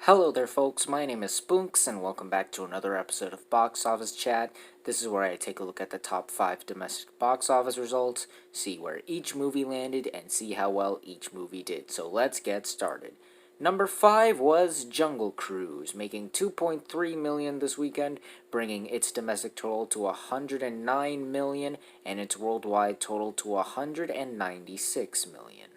Hello there, folks. My name is Spoonks, and welcome back to another episode of Box Office Chat. This is where I take a look at the top 5 domestic box office results, see where each movie landed, and see how well each movie did. So let's get started. Number 5 was Jungle Cruise, making $2.3 million this weekend, bringing its domestic total to $109 million and its worldwide total to $196 million.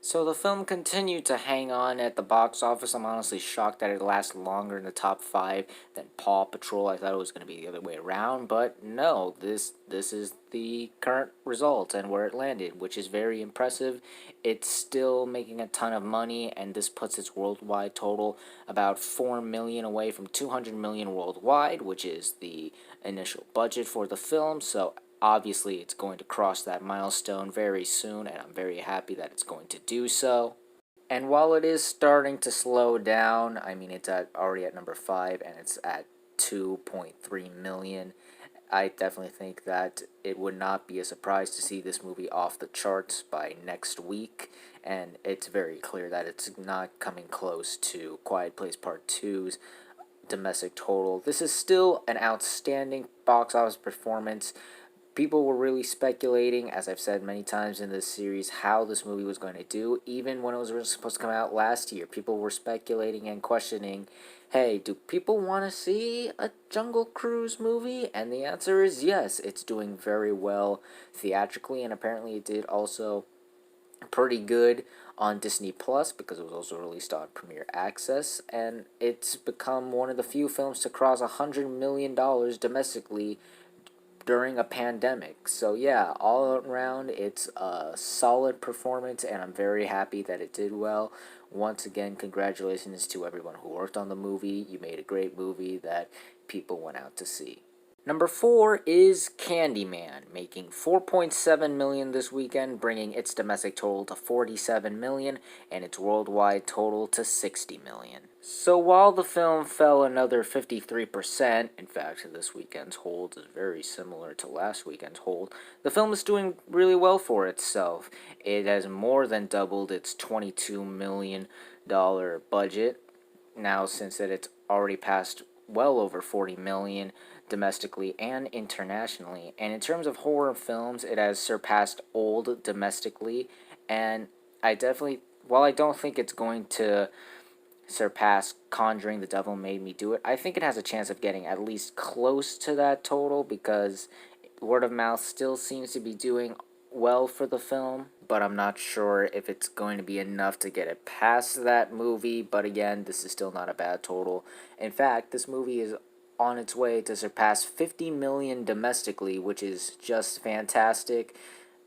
So the film continued to hang on at the box office. I'm honestly shocked that it lasted longer in the top 5 than Paw Patrol. I thought it was going to be the other way around, but no, this is the current result and where it landed, which is very impressive. It's still making a ton of money, and this puts its worldwide total about 4 million away from 200 million worldwide, which is the initial budget for the film. So obviously, it's going to cross that milestone very soon, and I'm very happy that it's going to do so. And while it is starting to slow down, I mean, it's already at number 5, and it's at 2.3 million. I definitely think that it would not be a surprise to see this movie off the charts by next week, and it's very clear that it's not coming close to Quiet Place Part 2's domestic total. This is still an outstanding box office performance. People were really speculating, as I've said many times in this series, how this movie was going to do. Even when it was supposed to come out last year, people were speculating and questioning, hey, do people want to see a Jungle Cruise movie? And the answer is yes, it's doing very well theatrically, and apparently it did also pretty good on Disney Plus because it was also released on Premier Access, and it's become one of the few films to cross $100 million domestically during a pandemic. So yeah, all around it's a solid performance, and I'm very happy that it did well. Once again, congratulations to everyone who worked on the movie. You made a great movie that people went out to see. Number 4 is Candyman, making $4.7 million this weekend, bringing its domestic total to $47 million and its worldwide total to $60 million. So while the film fell another 53%, in fact, this weekend's hold is very similar to last weekend's hold, the film is doing really well for itself. It has more than doubled its $22 million budget now, since that it's already passed well over 40 million domestically and internationally. And in terms of horror films, it has surpassed Old domestically, and while I don't think it's going to surpass Conjuring the Devil Made Me Do It, I think it has a chance of getting at least close to that total, because word of mouth still seems to be doing well for the film, but I'm not sure if it's going to be enough to get it past that movie. But again, this is still not a bad total. In fact, this movie is on its way to surpass 50 million domestically, which is just fantastic.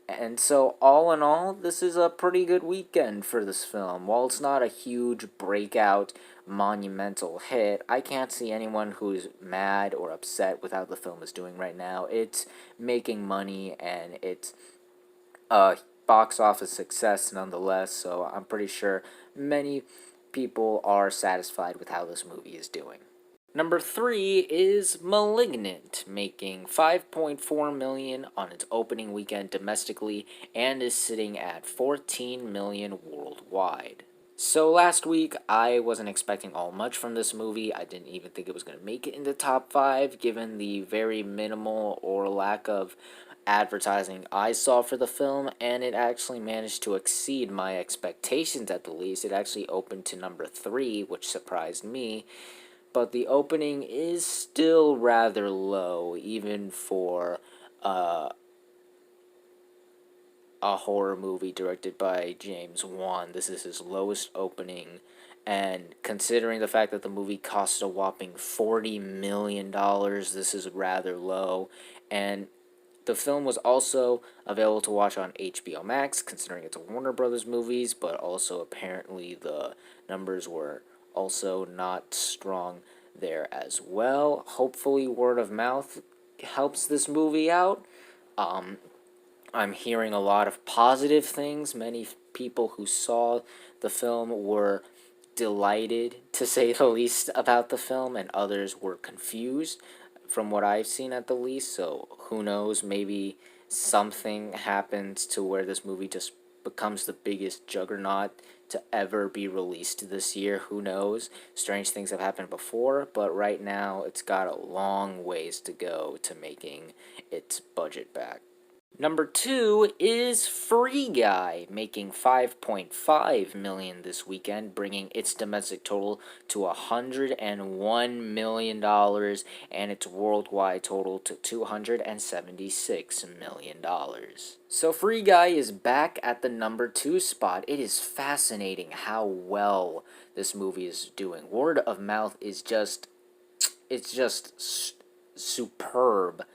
And so, all in all, this is a pretty good weekend for this film. While it's not a huge breakout, monumental hit, I can't see anyone who's mad or upset with how the film is doing right now. It's making money, and it's a box office success nonetheless, so I'm pretty sure many people are satisfied with how this movie is doing. Number 3 is Malignant, making $5.4 million on its opening weekend domestically and is sitting at $14 million worldwide. So last week, I wasn't expecting all much from this movie. I didn't even think it was going to make it in the top 5, given the very minimal or lack of advertising I saw for the film, and it actually managed to exceed my expectations at the least. It actually opened to number 3, which surprised me. But the opening is still rather low, even for a horror movie directed by James Wan. This is his lowest opening, and considering the fact that the movie cost a whopping $40 million, this is rather low. And the film was also available to watch on HBO Max, considering it's a Warner Brothers movies, but also apparently the numbers were also not strong there as well. Hopefully word of mouth helps this movie out. I'm hearing a lot of positive things. Many people who saw the film were delighted, to say the least, about the film, and others were confused from what I've seen at the least. So who knows, maybe something happens to where this movie just becomes the biggest juggernaut to ever be released this year. Who knows? Strange things have happened before, but right now it's got a long ways to go to making its budget back. Number 2 is Free Guy, making $5.5 million this weekend, bringing its domestic total to $101 million and its worldwide total to $276 million. So Free Guy is back at the number 2 spot. It is fascinating how well this movie is doing. Word of mouth is just superb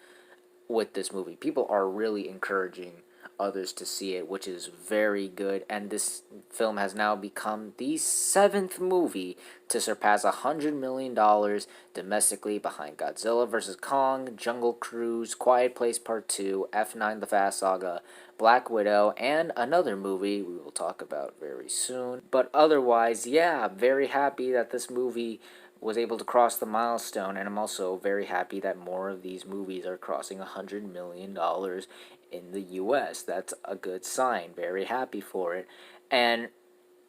with this movie. People are really encouraging others to see it, which is very good. And this film has now become the 7th movie to surpass $100 million domestically, behind Godzilla vs. Kong, Jungle Cruise, Quiet Place Part 2, F9 The Fast Saga, Black Widow, and another movie we will talk about very soon. But otherwise, yeah, very happy that this movie was able to cross the milestone, and I'm also very happy that more of these movies are crossing $100 million in the US. That's a good sign. Very happy for it. And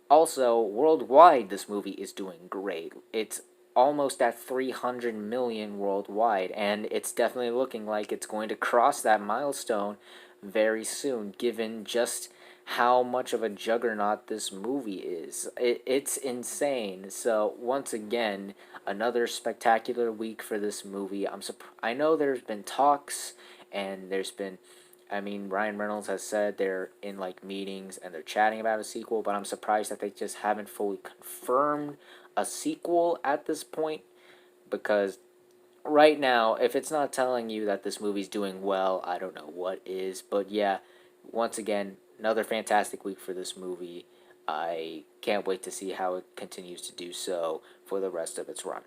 also, worldwide, this movie is doing great. It's almost at 300 million worldwide, and it's definitely looking like it's going to cross that milestone very soon, given just how much of a juggernaut this movie is. It's insane. So once again, another spectacular week for this movie. I know there's been talks, and Ryan Reynolds has said they're in like meetings and they're chatting about a sequel, but I'm surprised that they just haven't fully confirmed a sequel at this point, because right now, if it's not telling you that this movie's doing well, I don't know what is. But yeah, once again, another fantastic week for this movie. I can't wait to see how it continues to do so for the rest of its run.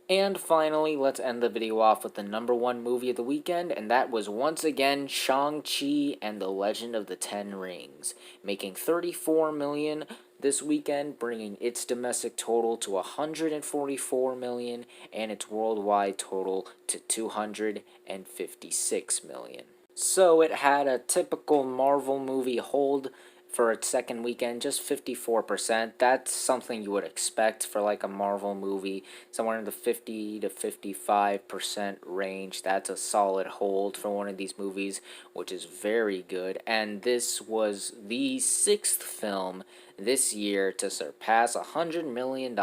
And finally, let's end the video off with the number 1 movie of the weekend, and that was once again Shang-Chi and the Legend of the Ten Rings, making $34 million this weekend, bringing its domestic total to $144 million and its worldwide total to $256 million. So it had a typical Marvel movie hold for its second weekend, just 54%. That's something you would expect for like a Marvel movie, somewhere in the 50 to 55% range. That's a solid hold for one of these movies, which is very good. And this was the 6th film this year to surpass $100 million,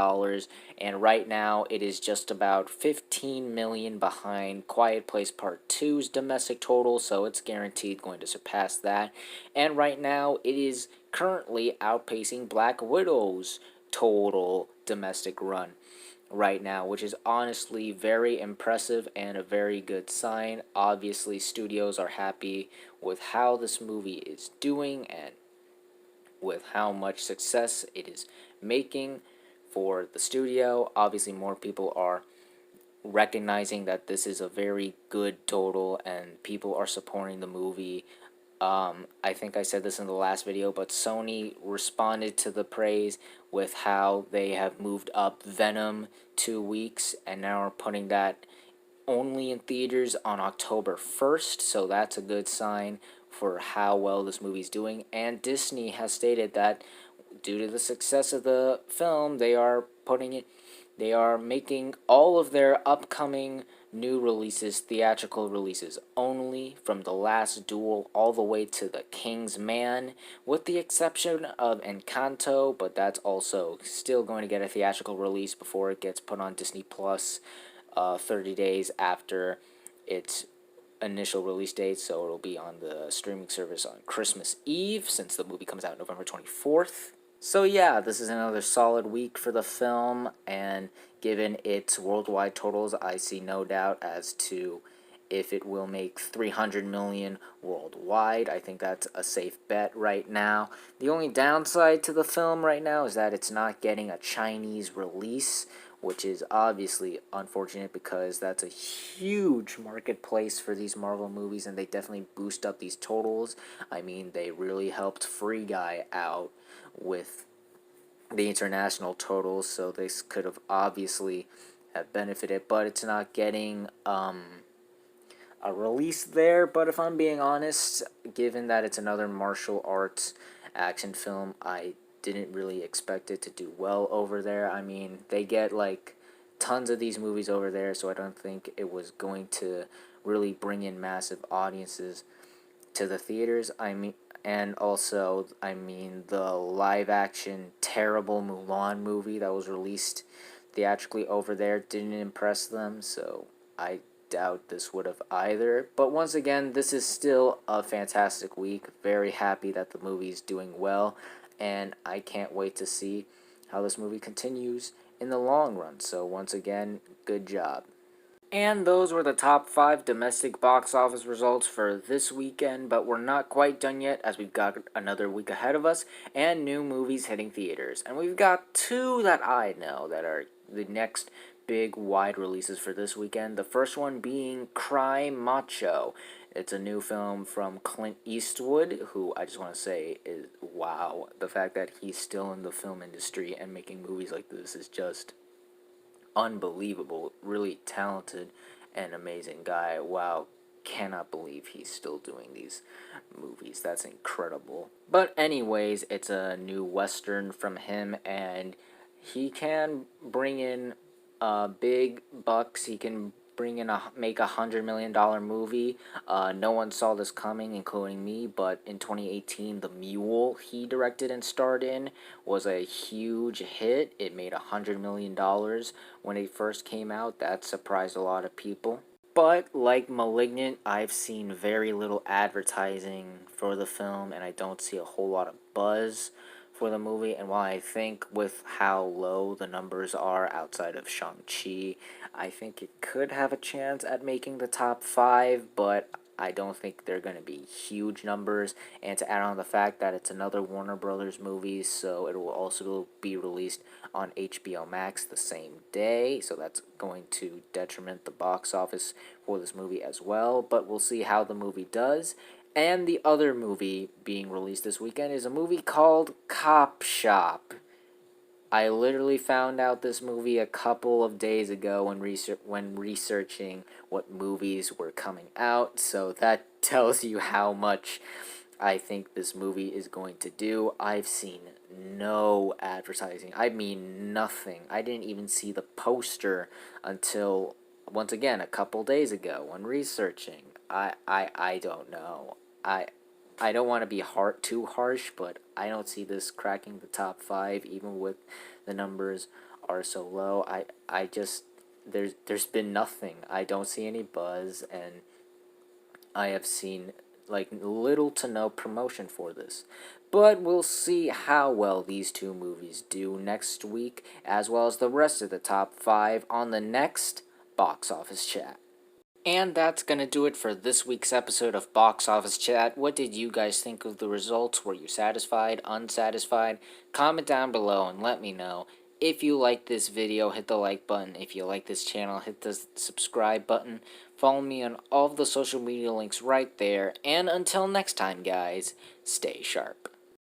and right now it is just about $15 million behind Quiet Place Part 2's domestic total, so it's guaranteed going to surpass that. And right now it is currently outpacing Black Widow's total domestic run right now, which is honestly very impressive and a very good sign. Obviously, studios are happy with how this movie is doing and with how much success it is making for the studio. Obviously, more people are recognizing that this is a very good total and people are supporting the movie. I think I said this in the last video, but Sony responded to the praise with how they have moved up Venom 2 weeks and now are putting that only in theaters on October 1st, so that's a good sign for how well this movie's doing. And Disney has stated that due to the success of the film, they are making all of their upcoming new releases theatrical releases only, from The Last Duel all the way to The King's Man, with the exception of Encanto, but that's also still going to get a theatrical release before it gets put on Disney Plus 30 days after its initial release date, so it'll be on the streaming service on Christmas Eve, since the movie comes out November 24th. So yeah, this is another solid week for the film, and given its worldwide totals, I see no doubt as to if it will make 300 million worldwide. I think that's a safe bet right now. The only downside to the film right now is that it's not getting a Chinese release, which is obviously unfortunate because that's a huge marketplace for these Marvel movies, and they definitely boost up these totals. I mean, they really helped Free Guy out with the international totals, so this could have obviously have benefited, but it's not getting a release there. But if I'm being honest, given that it's another martial arts action film, I didn't really expect it to do well over there. I mean, they get like tons of these movies over there, so I don't think it was going to really bring in massive audiences to the theaters. And also, I mean, the live action terrible Mulan movie that was released theatrically over there didn't impress them, so I doubt this would have either. But once again, this is still a fantastic week. Very happy that the movie's doing well, and I can't wait to see how this movie continues in the long run. So once again, good job. And those were the top 5 domestic box office results for this weekend, but we're not quite done yet as we've got another week ahead of us and new movies hitting theaters. And we've got 2 that I know that are the next big wide releases for this weekend. The first one being Cry Macho. It's a new film from Clint Eastwood, who I just want to say is wow. The fact that he's still in the film industry and making movies like this is just unbelievable. Really talented and amazing guy. Wow, cannot believe he's still doing these movies. That's incredible. But anyways, it's a new western from him, and he can bring in big bucks. He can make $100 million movie. No one saw this coming, including me. But in 2018, The Mule he directed and starred in was a huge hit. It made $100 million when it first came out. That surprised a lot of people. But like Malignant, I've seen very little advertising for the film, and I don't see a whole lot of buzz for the movie. And while I think with how low the numbers are outside of Shang-Chi, I think it could have a chance at making the top 5, but I don't think they're going to be huge numbers. And to add on the fact that it's another Warner Brothers movie, so it will also be released on HBO Max the same day, so that's going to detriment the box office for this movie as well. But we'll see how the movie does. And the other movie being released this weekend is a movie called Cop Shop. I literally found out this movie a couple of days ago when researching what movies were coming out, so that tells you how much I think this movie is going to do. I've seen no advertising. I mean nothing. I didn't even see the poster until, once again, a couple days ago when researching. I don't know. I don't want to be too harsh, but I don't see this cracking the top 5, even with the numbers are so low. I just there's been nothing. I don't see any buzz, and I have seen like little to no promotion for this. But we'll see how well these 2 movies do next week, as well as the rest of the top 5 on the next Box Office Chat. And that's going to do it for this week's episode of Box Office Chat. What did you guys think of the results? Were you satisfied, unsatisfied? Comment down below and let me know. If you like this video, hit the like button. If you like this channel, hit the subscribe button. Follow me on all of the social media links right there. And until next time, guys, stay sharp.